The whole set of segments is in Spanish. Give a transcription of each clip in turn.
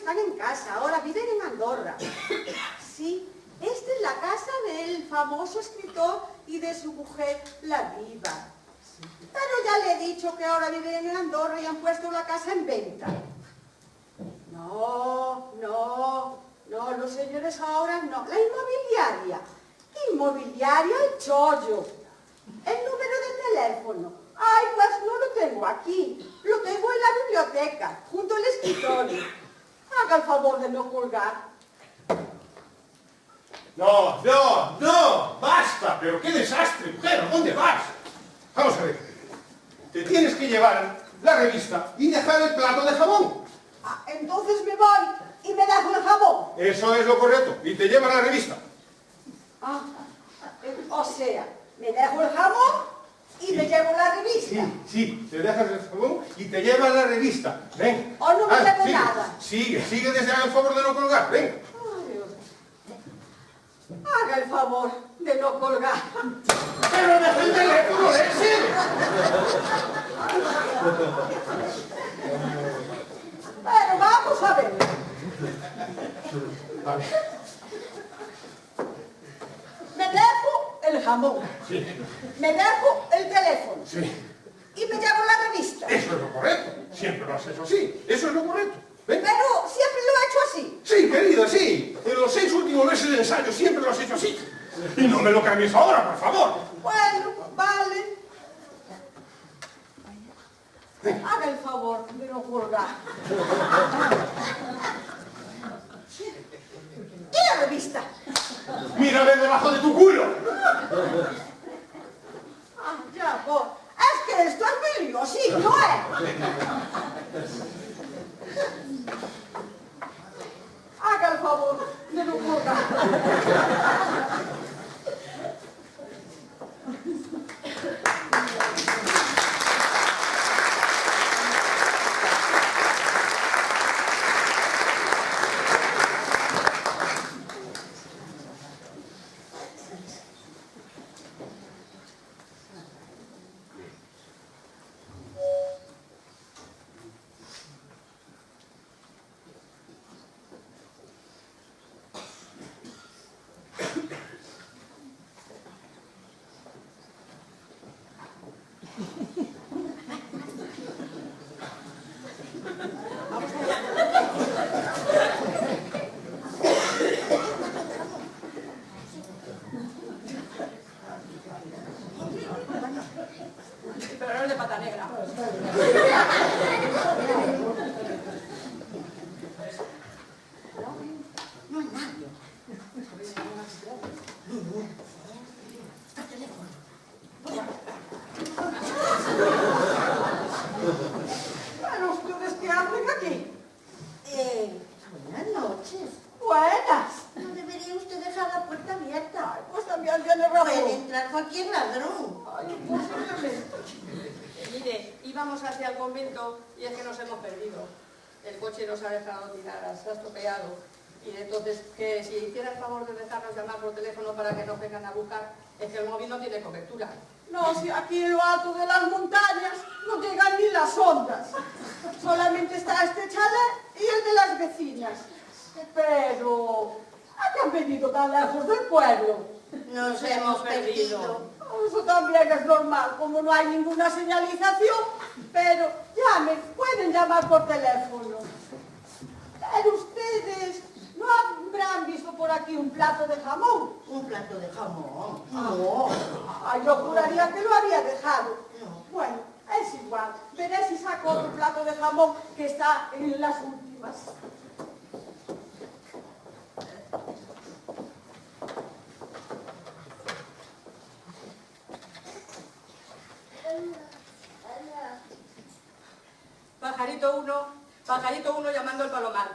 están en casa, ahora viven en Andorra. Sí, esta es la casa del famoso escritor y de su mujer, la diva. Pero ya le he dicho que ahora viven en Andorra y han puesto la casa en venta. No, los señores ahora no. La inmobiliaria. Inmobiliaria El Chollo. El número de teléfono. Ay, pues no lo tengo aquí. Lo tengo en la biblioteca, junto al escritorio. Haga el favor de no colgar. No, basta, pero qué desastre, mujer, ¿a dónde vas? Vamos a ver, te tienes que llevar la revista y dejar el plato de jamón. Ah, entonces me voy y me dejo el jamón. Eso es lo correcto, y te llevas la revista. Ah, o sea, me dejo el jamón y me llevo la revista. Sí, te dejas el jamón y te llevas la revista. Ven. O no me llevo sigue, nada. Sigue desde el favor de no colgar, ven. Haga el favor de no colgar. ¡Pero deja el teléfono, ese! Pero vamos a ver. Vale. Me dejo el jamón. Sí. Me dejo el teléfono. Sí. Y me llevo la revista. Eso es lo correcto. Siempre lo has hecho así. Eso es lo correcto. ¿Ven? Pero siempre lo he hecho así. Sí, querida, sí. En los 6 últimos meses de ensayo siempre lo has hecho así. Y no me lo cambies ahora, por favor. Bueno, vale. Haga el favor de no colgar. ¿Y la revista? Mírame debajo de tu culo. Ah, ya, pues. Es que esto es peligrosito, ¿no es? Haga el favor de no colgar. Pero no es de pata negra. No hay nadie. Está el teléfono. Bueno, ¿ustedes qué hacen aquí? Buenas noches. Buenas. ¿No debería usted dejar la puerta abierta? Ay, pues también tiene razón. Puede entrar cualquier ladrón. Ay, posiblemente. Mire, íbamos hacia el convento y es que nos hemos perdido. El coche nos ha dejado tirar, se ha estropeado. Y entonces, que si hiciera el favor de dejarnos llamar por teléfono para que nos vengan a buscar, es que el móvil no tiene cobertura. No, si aquí en lo alto de las montañas no llegan ni las ondas. Solamente está este chalet y el de las vecinas. Pero, ¿a qué han venido tan lejos del pueblo? Nos hemos perdido. Eso también es normal, como no hay ninguna señalización. Pero llamen, pueden llamar por teléfono. Pero ustedes no habrán visto por aquí un plato de jamón. Un plato de jamón. No. Ay, yo juraría que lo había dejado. No. Bueno, es igual. Veré si saco otro plato de jamón que está en las últimas. Pajarito uno llamando al palomar.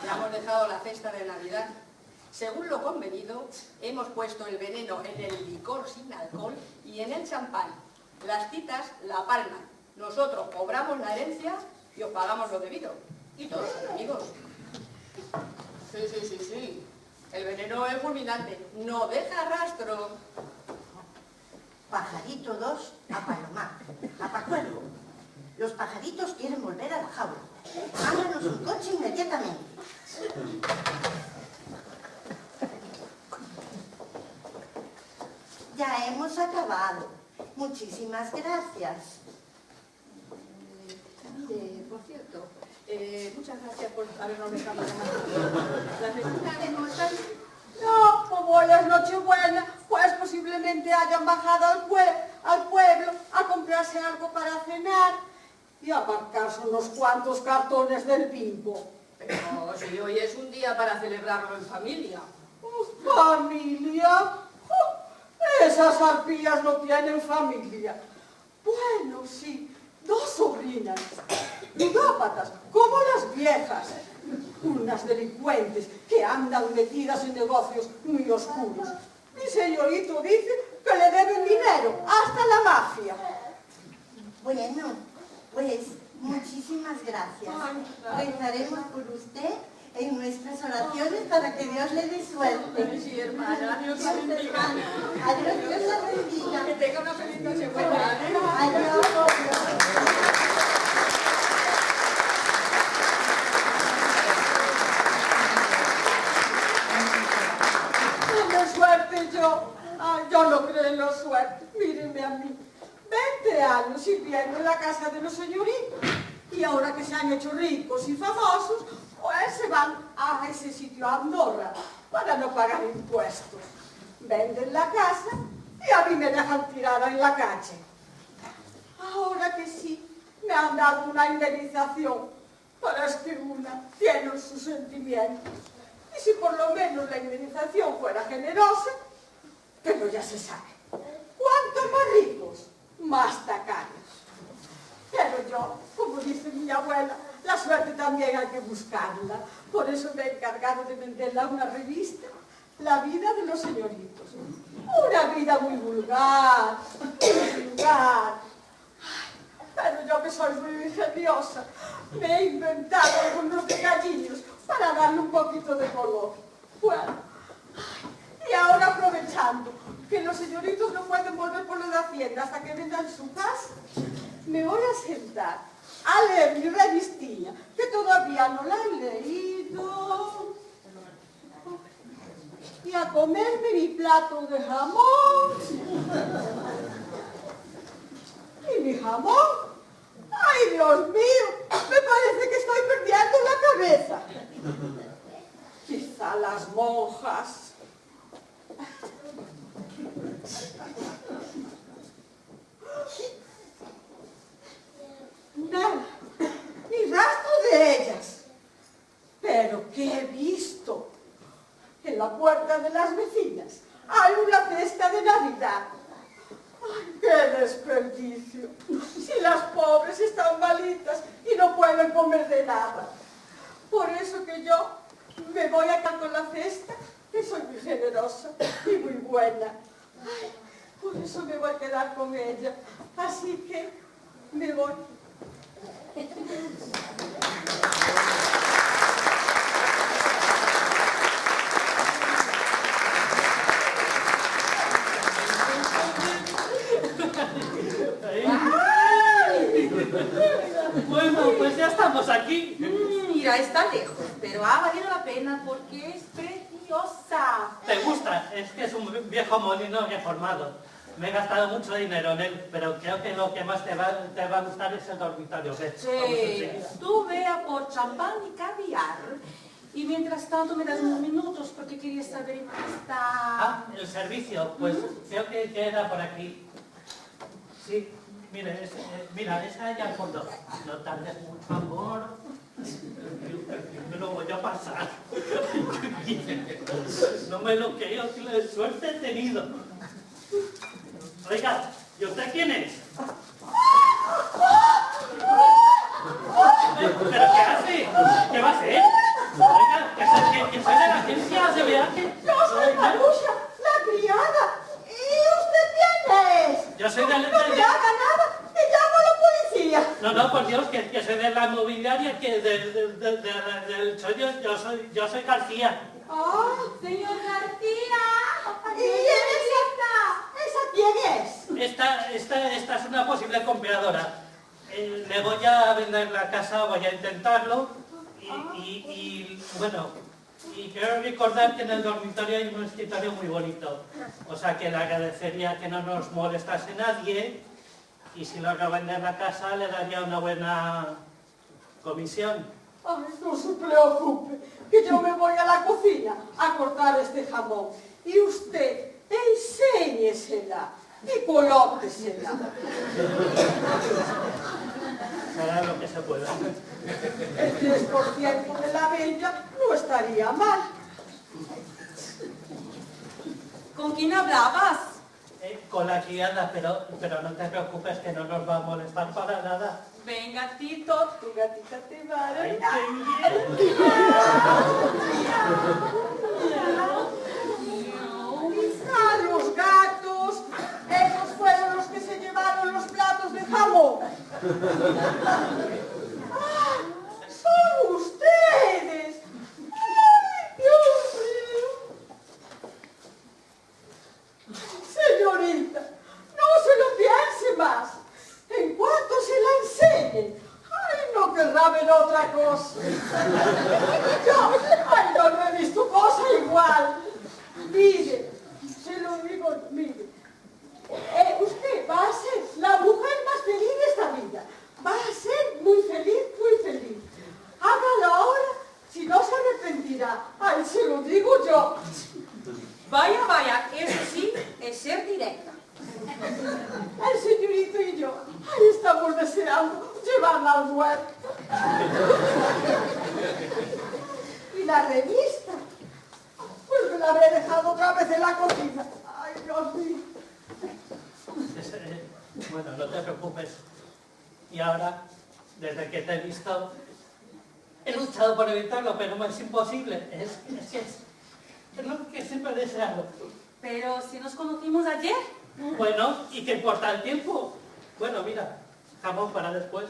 Ya hemos dejado la cesta de Navidad. Según lo convenido, hemos puesto el veneno en el licor sin alcohol y en el champán. Las citas la palman. Nosotros cobramos la herencia y os pagamos lo debido. Y todos son amigos. Sí. El veneno es fulminante. No deja rastro. Pajarito 2 a Palomar. A Pacuervo. Los pajaritos quieren volver a la jaula. Háganos un coche inmediatamente. Ya hemos acabado. Muchísimas gracias. Mire, por cierto, muchas gracias por habernos dejado llamar. Las vecinas no están... No, como hoy es Nochebuena, pues posiblemente hayan bajado al pueblo a comprarse algo para cenar y a marcarse unos cuantos cartones del Bimbo. Pero si hoy es un día para celebrarlo en familia. ¿Familia? Esas arpías no tienen familia. Bueno, sí, 2 sobrinas, ludópatas, como las viejas, unas delincuentes que andan metidas en negocios muy oscuros. Mi señorito dice que le deben dinero, hasta la mafia. Bueno, pues muchísimas gracias. Rezaremos por usted en nuestras oraciones para que Dios le dé suerte. Sí, hermana, Dios la Adiós, bendiga. hermana. Adiós, Dios la bendiga. Que tenga una feliz Nochebuena. Adiós. Tengo suerte yo. Ay, yo no creo en la suerte. Mírenme a mí. 20 años viviendo en la casa de los señoritos. Y ahora que se han hecho ricos y famosos, pues se van a ese sitio a Andorra para no pagar impuestos. Venden la casa y a mí me dejan tirada en la calle. Ahora que sí, me han dado una indemnización, pero es que una tiene sus sentimientos. Y si por lo menos la indemnización fuera generosa, pero ya se sabe, cuanto más ricos, más tacaños. Pero yo, como dice mi abuela, la suerte también hay que buscarla. Por eso me he encargado de venderla a una revista, La vida de los señoritos. Una vida muy vulgar, muy vulgar. Pero yo que soy muy ingeniosa, me he inventado algunos gallinos para darle un poquito de color. Bueno, y ahora aprovechando que los señoritos no pueden volver por lo de Hacienda hasta que vendan su casa, me voy a sentar a leer mi revistilla, que todavía no la he leído, y a comerme mi plato de jamón. ¿Y mi jamón? ¡Ay, Dios mío! Me parece que estoy perdiendo la cabeza. Quizá las monjas. Nada, ni rastro de ellas. Pero ¿qué he visto? En la puerta de las vecinas hay una cesta de Navidad. ¡Ay, qué desperdicio! Si las pobres están malitas y no pueden comer de nada. Por eso que yo me voy a quedar con la cesta, que soy muy generosa y muy buena. Ay, por eso me voy a quedar con ella. Así que me voy. Bueno, pues ya estamos aquí. Mira, está lejos, pero ha valido la pena porque es preciosa. ¿Te gusta? Es que es un viejo molino reformado. Me he gastado mucho dinero en él, pero creo que lo que más te va a gustar es el dormitorio. ¿Ves? Vamos Sí, enseguida. tú ve a por champán y caviar. Y mientras tanto me das unos minutos porque quería saber en qué está... Ah, el servicio. Pues creo que queda por aquí. Sí, mire, mira, esa allá al fondo. No tardes mucho, amor. Me lo voy a pasar. No me lo creo, qué suerte he tenido. Oiga, ¿y usted quién es? ¿Pero qué hace? ¿Qué va a hacer? Oiga, que soy de la agencia de viaje. Yo soy Marusha, la criada. ¿Y usted quién es? Yo soy No del... me haga nada, te llamo a la policía. No, por Dios, que soy de la mobiliaria, que yo soy García. Ah, ¡Señor García! ¿y esa quién es? Esta es una posible compradora. Le voy a vender la casa, voy a intentarlo. Y bueno, y quiero recordar que en el dormitorio hay un escritorio muy bonito. O sea que le agradecería que no nos molestase nadie. Y si logra vender la casa, le daría una buena comisión. Ay, no se preocupe, que yo me voy a la cocina a cortar este jamón. Y usted, enséñesela y colóquesela. Hará lo que se pueda. El 3% de la venta no estaría mal. ¿Con quién hablabas? Con la criada, pero no te preocupes que no nos va a molestar para nada. Ven, gatito, tu gatita te va a dar. Ay, qué bien. ¡Ah, los gatos! Esos fueron los que se llevaron los platos de jamón. ¡Ah, son ustedes! ¡Ay, Dios mío! Señorita, no se lo piense más. En cuanto se la enseñe, ¡ay, no querrá ver otra cosa! Yo no he visto cosa igual. Mire, se lo digo, mire, usted va a ser la mujer más feliz de esta vida. Va a ser muy feliz, muy feliz. Hágalo ahora, si no se arrepentirá. Ay, se lo digo yo. Vaya, vaya, eso sí es ser directa. El señorito y yo, ahí estamos deseando llevarla al huerto. Y la revista, pues me la habré dejado otra vez en la cocina. Ay, Dios mío. Bueno, no te preocupes. Y ahora, desde que te he visto, he luchado por evitarlo, pero no es imposible. Es lo que siempre he deseado. Pero si nos conocimos ayer. Bueno, ¿y qué importa el tiempo? Bueno, mira, jamón para después.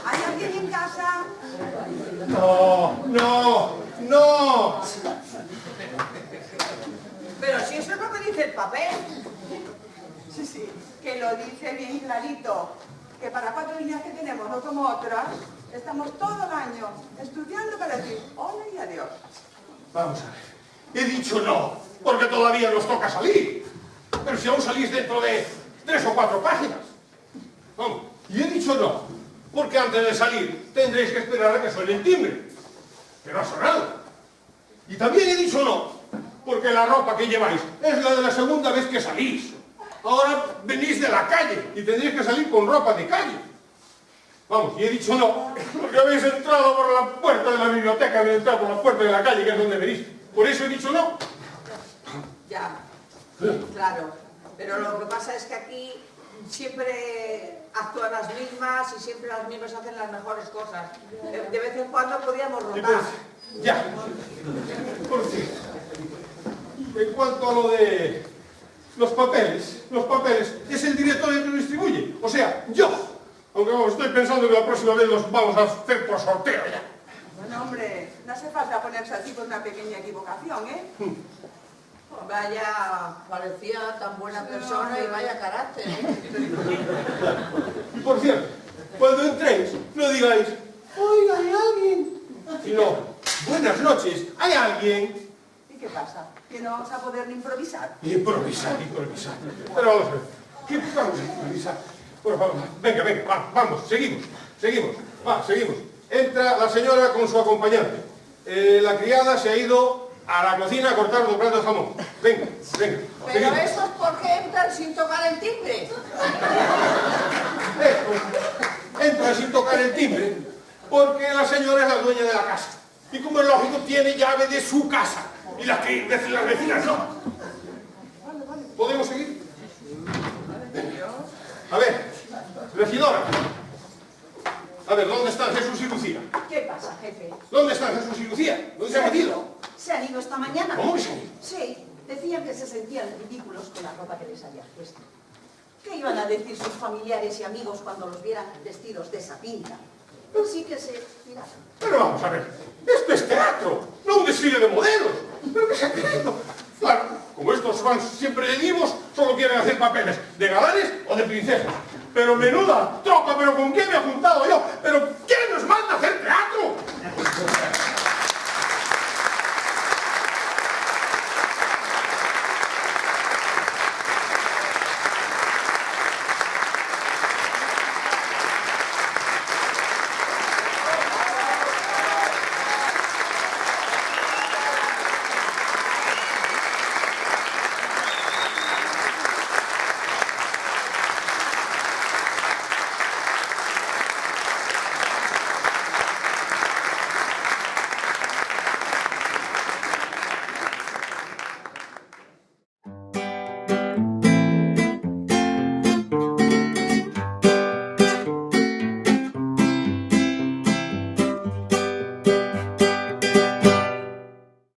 ¿Hay alguien en casa? No, no, no. Pero si eso es lo que dice el papel. Sí, sí, que lo dice bien clarito. Que para 4 niñas que tenemos, no como otras, estamos todo el año estudiando para decir hola y adiós. Vamos a ver. He dicho no, porque todavía nos toca salir. Pero si aún salís dentro de 3 o 4 páginas. Vamos. Y he dicho no, porque antes de salir tendréis que esperar a que suene el timbre. Que no ha sonado. Y también he dicho no, porque la ropa que lleváis es la de la segunda vez que salís. Ahora venís de la calle y tendréis que salir con ropa de calle. Vamos, y he dicho no, porque habéis entrado por la puerta de la biblioteca, habéis entrado por la puerta de la calle, que es donde venís. Por eso he dicho no. Ya, claro. Pero lo que pasa es que aquí siempre actúan las mismas y siempre las mismas hacen las mejores cosas. De vez en cuando podíamos Y rotar. pues, ya. Por cierto, en cuanto a lo de los papeles, es el director el que lo distribuye. O sea, yo. Aunque vamos, estoy pensando que la próxima vez los vamos a hacer por sorteo ya. Bueno, hombre, no hace falta ponerse así con una pequeña equivocación, ¿eh? Vaya, parecía tan buena persona y vaya carácter, ¿eh? Y por cierto, cuando entréis, no digáis, oiga, ¿hay alguien? Sino, buenas noches, ¿hay alguien? ¿Y qué pasa? ¿Que no vamos a poder ni improvisar? Improvisar. Pero vamos a ver, ¿qué vamos a improvisar? Por favor, venga, vamos, seguimos. Seguimos. Entra la señora con su acompañante. La criada se ha ido a la cocina a cortar 2 platos de jamón. Venga. Pero seguimos. eso es porque entran sin tocar el timbre. Entra sin tocar el timbre porque la señora es la dueña de la casa. Y como es lógico, tiene llave de su casa. Y las vecinas no. ¿Podemos seguir? A ver, regidora. A ver, ¿dónde están Jesús y Lucía? ¿Qué pasa, jefe? ¿Dónde están Jesús y Lucía? ¿Dónde se han metido? Se han ido esta mañana. ¿Cómo que se han ido? Sí, decían que se sentían ridículos con la ropa que les había puesto. ¿Qué iban a decir sus familiares y amigos cuando los vieran vestidos de esa pinta? Sí que sé, mira. Pero vamos a ver, esto es teatro, no un desfile de modelos. ¿Pero qué se ha creído? Claro, como estos fans siempre de divos, solo quieren hacer papeles de galanes o de princesas. Pero menuda tropa, pero ¿con qué me he juntado yo? ¿Pero quién nos manda a hacer teatro?